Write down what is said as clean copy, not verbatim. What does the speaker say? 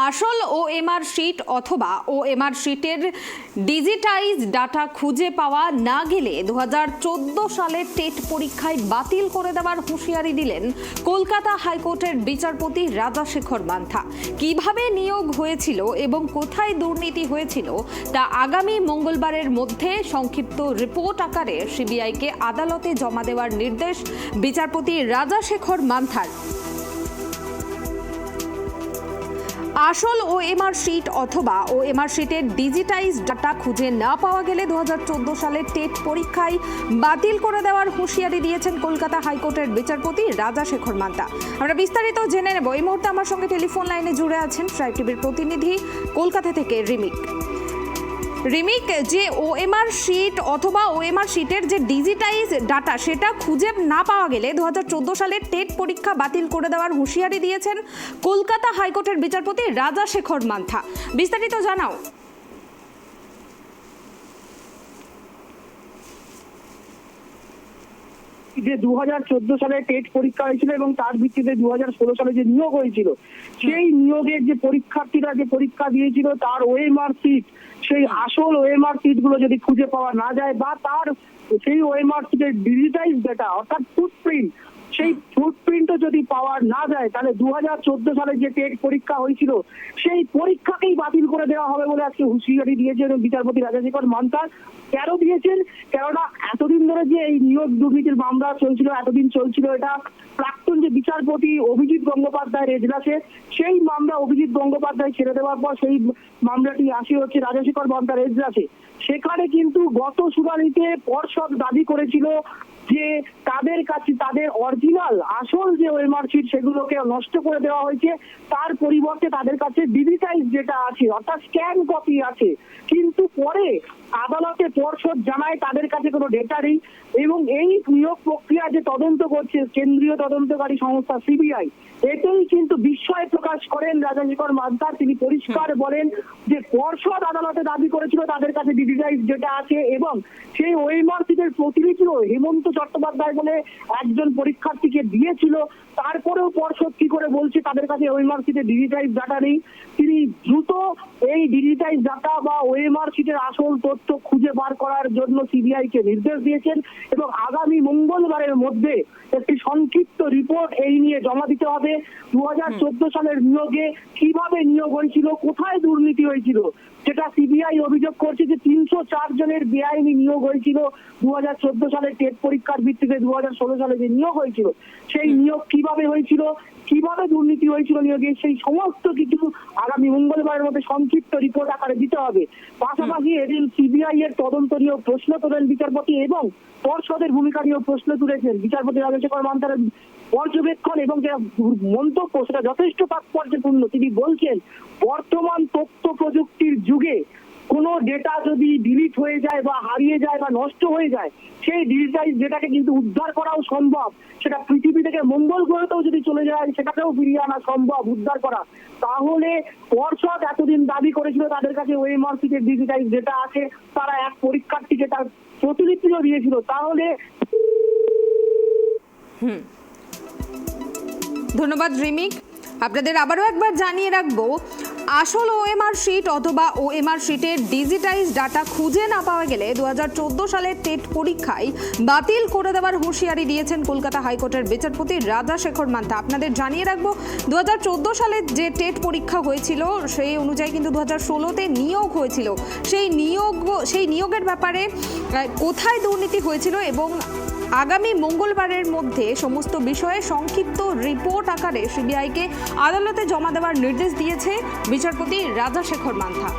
আসল OMR sheet অথবা OMR শিটের ডিজিটাইজ ডাটা খুঁজে পাওয়া না গেলে 2014 সালের টেট পরীক্ষায় বাতিল করে দেওয়ার হুঁশিয়ারি দিলেন কলকাতা হাইকোর্টের বিচারপতি রাজাশেখর মান্থা। কিভাবে নিয়োগ হয়েছিল এবং কোথায় দুর্নীতি হয়েছিল তা আগামী মঙ্গলবারের মধ্যে সংক্ষিপ্ত রিপোর্ট আকারে সিবিআইকে আদালতে জমা দেওয়ার নির্দেশ বিচারপতি রাজাশেখর মান্থার। আসল ওএমআর শিট অথবা ওএমআর শিটের ডিজিটাইজ ডাটা খুঁজে না পাওয়া গেলে 2014 সালের টেট পরীক্ষায় বাতিল করে দেওয়ার হুঁশিয়ারি দিয়েছেন কলকাতা হাইকোর্টের বিচারপতি রাজাশেখর মান্থা। আমরা বিস্তারিত জেনে নেব। এই মুহূর্তে আমার সঙ্গে টেলিফোন লাইনে জুড়ে আছেন ট্রাইব টিভির প্রতিনিধি কলকাতা থেকে রিমিক। রিমিক, যে ওএমআর শিট অথবা ওএমআর শিটের যে ডিজিটাইজ ডাটা সেটা খুঁজে না পাওয়া গেলে 2014 সালের টেট পরীক্ষা বাতিল করে দেওয়ার হুঁশিয়ারি দিয়েছেন কলকাতা হাইকোর্টের বিচারপতি রাজাশেখর মান্থা। বিস্তারিত জানাও। যে 2014 সালে টেট পরীক্ষা হয়েছিল এবং তার ভিত্তিতে 2016 সালে যে নিয়োগ হয়েছিল, সেই নিয়োগের যে পরীক্ষার্থীরা যে পরীক্ষা দিয়েছিল তার ওএমআর সিট, সেই আসল ওএমআর সিট গুলো যদি খুঁজে পাওয়া না যায় বা তার সেই ওএমআর সিটের ডিজিটাইজ ডেটা অর্থাৎ ফুটপ্রিন্ট, সেই ফুটপ্রিন্টও যদি পাওয়া না যায় তাহলে 2014 সালে যে টেট পরীক্ষা হয়েছিল সেই পরীক্ষাকেই বাতিল করে দেওয়া হবে বলে আজকে হুঁশিয়ারি দিয়েছেন বিচারপতি রাজাশেখর মান্থা। কেন দিয়েছেন? কেননা এতদিন ধরে যে এই নিয়োগ দুর্নীতির মামলা চলছিল, এতদিন চলছিল, এটা প্রাক্তন যে বিচারপতি অভিজিৎ গঙ্গোপাধ্যায়ের এজলাসে, সেই মামলা অভিজিৎ গঙ্গোপাধ্যায় ছেড়ে দেওয়ার পর সেই মামলাটি আসে হচ্ছে রাজাশেখর মান্থার এজলাসে। সেখানে কিন্তু গত শুনানিতে পর্ষদ দাবি করেছিল যে তাদের কাছে তাদের অরিজিনাল আসল যে ওএমআর শিট সেগুলোকে নষ্ট করে দেওয়া হয়েছে, তার পরিবর্তে তাদের কাছে ডিজিটাইজ যেটা আছে অর্থাৎ স্ক্যান কপি আছে। কিন্তু পরে আদালতে পর্ষদ জানায় তাদের কাছে কোনো ডেটা নেই এবং এই নিয়োগ প্রক্রিয়া যে তদন্ত করছে কেন্দ্রীয় তদন্তকারী সংস্থা সিবিআই, এটাই কিন্তু বিস্ময় প্রকাশ করেন রাজাশেখর মান্থা। তিনি পরিষ্কার বলেন যে পর্ষদ আদালতে দাবি করেছিল তাদের কাছে ডিজিটাইজ যেটা আছে এবং সেই ওএমআর শিটের প্রতিলিপিও হেমন্ত চট্টোপাধ্যায় বলে একজন পরীক্ষার্থীকে দিয়েছিল। তারপরেও পর্ষদ কি করে বলছে তাদের কাছে ওএমআর শিটের ডিজিটাইজ ডাটা নেই। তিনি দ্রুত এই ডিজিটাইজ ডাটা বা ওএমআর শিটের আসল তথ্য খুঁজে বার করার জন্য সিবিআই কে নির্দেশ দিয়েছেন এবং আগামী মঙ্গলবারের মধ্যে একটি সংক্ষিপ্ত রিপোর্ট এই নিয়ে জমা দিতে হবে। 2014 সালের নিয়োগে কিভাবে নিয়োগ হয়েছিল, কোথায় দুর্নীতি হয়েছিল, যেটা সিবিআই অভিযোগ করছে যে 304 জনের বেআইনি নিয়োগ হয়েছিল 2014 সালের টেট পরীক্ষার ভিত্তিতে 2016 সালে যে নিয়োগ হয়েছিল, সেই নিয়োগ কিভাবে হয়েছিল, কিভাবে দুর্নীতি হয়েছিল নিয়োগে, সেই সমস্ত কিছু আগামী মঙ্গলবারের মধ্যে সংক্ষিপ্ত রিপোর্ট আকারে দিতে হবে। পাশাপাশি এদিন সিবিআই এর তদন্ত নিয়েও প্রশ্ন তোলেন বিচারপতি এবং পর্ষদের ভূমিকা নিয়েও প্রশ্ন তুলেছেন বিচারপতি রাজাশেখর মান্থার পর্যবেক্ষণ এবং যে মন্তব্য সেটা যথেষ্ট তাৎপর্যপূর্ণ। তিনি বলছেন বর্তমান তথ্য প্রযুক্তির যুগে কোনো ডেটা যদি ডিলিট হয়ে যায় বা হারিয়ে যায় বা নষ্ট হয়ে যায়, সেই ডিজিটাইজ ডেটাকে কিন্তু উদ্ধার করাও সম্ভব। সেটা পৃথিবী থেকে মঙ্গল গ্রহেতেও যদি চলে যায় সেটাকেও ফিরিয়ে আনা সম্ভব, উদ্ধার করা। তাহলে পর্ষদ এতদিন দাবি করেছিল তাদের কাছে ওএমআর শিটের ডিজিটাইজ ডেটা আছে, তারা এক পরীক্ষার্থীকে তার প্রতিলিপিও দিয়েছিল। তাহলে ধন্যবাদ রিমিক। আপনাদের আবারও একবার জানিয়ে রাখবো, আসল ওএমআর শিট অথবা ওএমআর শিটের ডিজিটাইজ ডাটা খুঁজে না পাওয়া গেলে 2014 সালের টেট পরীক্ষায় বাতিল করে দেওয়ার হুঁশিয়ারি দিয়েছেন কলকাতা হাইকোর্টের বিচারপতি রাজাশেখর মান্থা। আপনাদের জানিয়ে রাখবো 2014 সালের যে টেট পরীক্ষা হয়েছিল সেই অনুযায়ী কিন্তু 2016-তে নিয়োগ হয়েছিল। সেই নিয়োগের ব্যাপারে কোথায় দুর্নীতি হয়েছিল এবং আগামী মঙ্গলবারের মধ্যে সমস্ত বিষয়ে সংক্ষিপ্ত রিপোর্ট আকারে সিবিআইকে আদালতে জমা দেওয়ার নির্দেশ দিয়েছে বিচারপতি রাজাশেখর মান্থা।